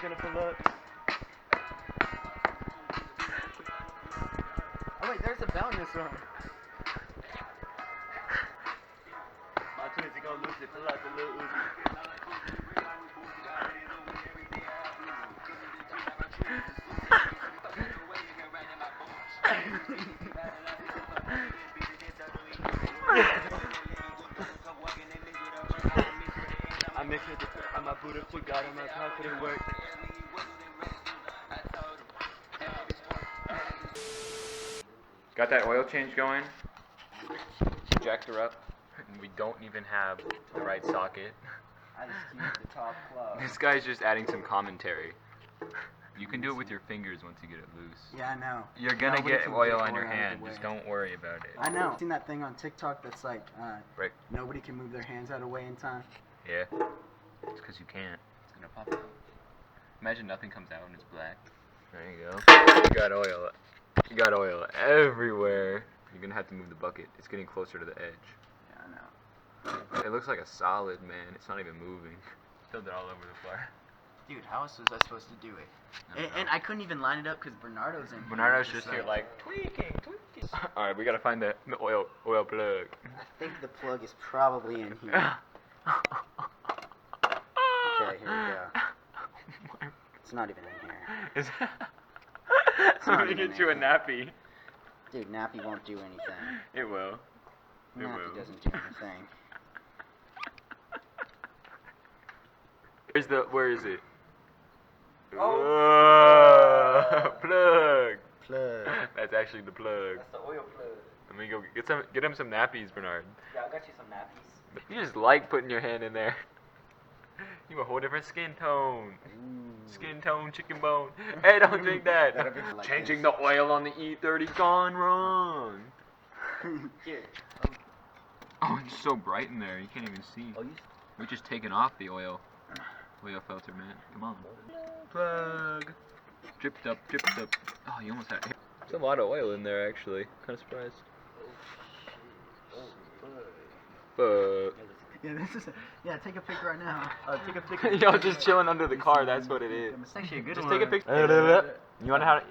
gonna pull up. Oh wait, there's a bell in this one. My twins are gonna lose it. Pull out the little Uzi. I mixed it on my Buddha, put God in my pocket, it worked. Got that oil change going. Jacked her up. And we don't even have the right socket. I just used the top plug. This guy's just adding some commentary. You can do it with your fingers once you get it loose. Yeah, I know. You're gonna get oil on your hand. Just don't worry about it. I know. Seen that thing on TikTok that's like, Right. nobody can move their hands out of the way in time. Yeah. It's because you can't. It's gonna pop out. Imagine nothing comes out and it's black. There you go. You got oil. You got oil everywhere. You're gonna have to move the bucket. It's getting closer to the edge. Yeah, I know. It looks like a solid, man. It's not even moving. Filled it all over the floor. Dude, how else was I supposed to do it? And I couldn't even line it up because Bernardo's in here. Bernardo's just here like tweaking. Alright, we gotta find the oil plug. I think the plug is probably in here. Okay, here we go. It's not even in here. Let me get you a nappy. Dude, nappy won't do anything. It will. It Nappy will. doesn't do anything. Where is it? Oh. Plug. Plug. That's actually the plug. That's the oil plug. Let me go get him some nappies, Bernard. Yeah, I got you some nappies. You just like putting your hand in there. You a whole different skin tone. Ooh. Skin tone, chicken bone. Hey, don't drink that. Like Changing this. the oil on the E30 gone wrong. Here. Oh, it's so bright in there. You can't even see. Oh, you. We're just taking off the oil filter, man. Come on. Plug. Dripped up. Oh, you almost had it. There's a lot of oil in there, actually. Kind of surprised. But Yeah, yeah, take a pic right now. Take a pic. y'all just chilling under the car. That's what it is. It's actually a good Just one. take a picture. You wanna how?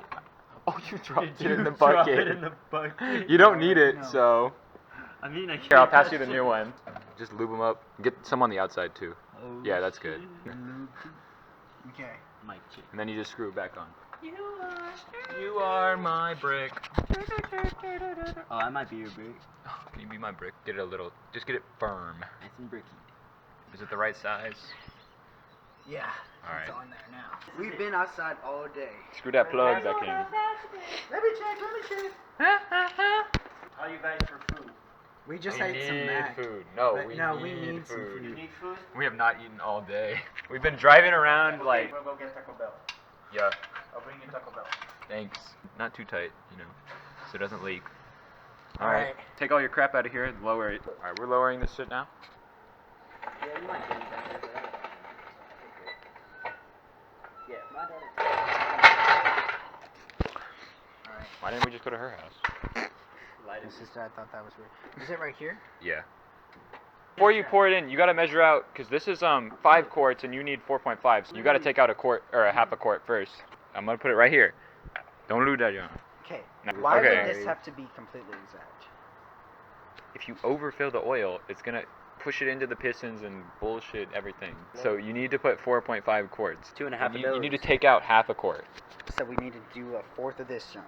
Oh, you dropped it in the bucket. Drop it in the bucket. You don't need it, No. so. I mean, I Here, I'll pass you the new one. Just lube them up. Get some on the outside too. Oh, Yeah, that's good. Okay. Mic check. And then you just screw it back on. You are my brick. Oh, I might be your brick. Can you be my brick? Get it a little. Just get it firm. Nice and bricky. Is it the right size? Yeah. All right. It's on there now. We've been outside all day. Screw that plug back in. Let me check. How you guys for food? We just ate some mac. Food. No, But we no, need we need some food. food. You need food? We have not eaten all day. We've been driving around Okay, like. we'll go get Taco Bell. Yeah. I'll bring you Taco Bell. Thanks. Not too tight, you know, so it doesn't leak. Alright. Take all your crap out of here and lower it. Alright, we're lowering this shit now. Yeah, you might get it. Yeah, my daughter. Alright. Why didn't we just go to her house? My sister, I thought that was weird. Is it right here? Yeah. Before you pour it in, you gotta measure out, because this is 5 quarts and you need 4.5, so you gotta take out a quart, or a half a quart first. I'm gonna put it right here. Don't lose that, John. Okay. No. Why Okay. would this have to be completely exact? If you overfill the oil, it's gonna push it into the pistons and bullshit everything. So you need to put 4.5 quarts. 2.5 of You need to those. take out half a quart. So we need to do a fourth of this, John.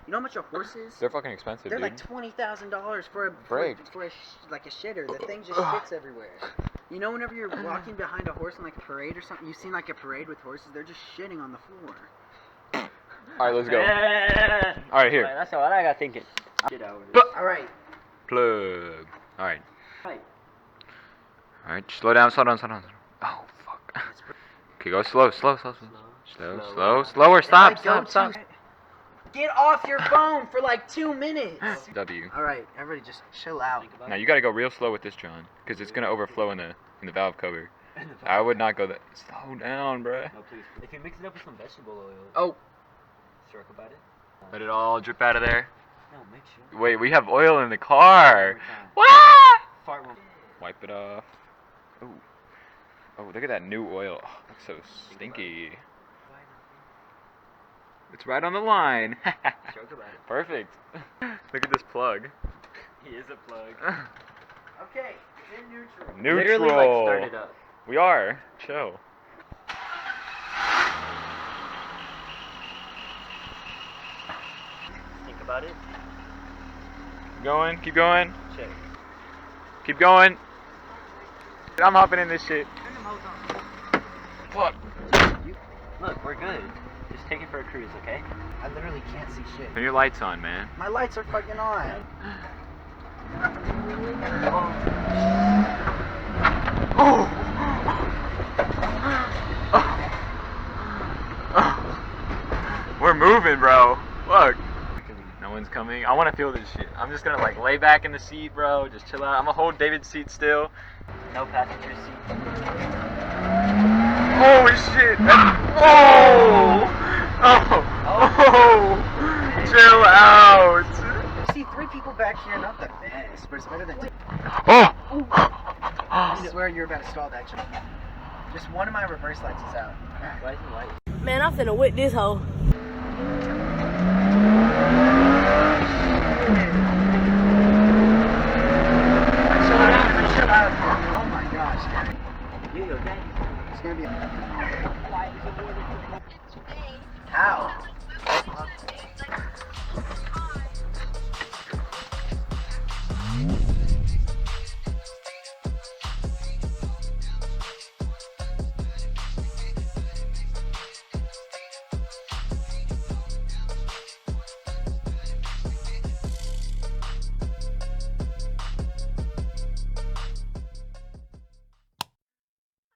You know how much a horse is? They're fucking expensive, They're dude. like $20,000 for a Break. like a shitter. The thing just shits everywhere. You know, whenever you're walking behind a horse in like a parade or something, you've seen like a parade with horses. They're just shitting on the floor. Alright, let's go. Alright, here. That's all I got thinking. Get out of Plug. All right. Plug. Alright. Right. Alright, slow down. Oh, fuck. Okay, go slow. Slower. Stop. Get off your phone for like 2 minutes. W. All right, everybody, just chill out. Now you gotta go real slow with this, John, because it's gonna overflow in the valve cover. I would not go that. Slow down, bruh. No, please. If you mix it up with some vegetable oil. Oh. Stroke about it. Let it all drip out of there. No, make sure. Wait, we have oil in the car. What? Fart one. Wipe it off. Ooh. Oh, look at that new oil. Oh, looks so stinky. It's right on the line. Joke about it. Perfect. Look at this plug. He is a plug. Okay, it's in neutral. Neutral. Literally, like, start it up. We are. Chill. Think about it. Keep going. Keep going. Check. Keep going. I'm hopping in this shit. Turn the mouth on. Fuck. Look, we're good. Just take it for a cruise, okay? I literally can't see shit. Turn your lights on, man. My lights are fucking on. Oh. We're moving, bro. Look. No one's coming. I want to feel this shit. I'm just gonna like lay back in the seat, bro. Just chill out. I'm gonna hold David's seat still. No passenger seat. Oh shit! Oh! Oh! Oh! Chill out! See, 3 people back here, not the best, but it's better than 2. Oh! I swear you're about to stall that shit. Just one of my reverse lights is out. Why is it white? Man, I'm finna whip this hoe. Oh my gosh. You okay? It's gonna be a... How?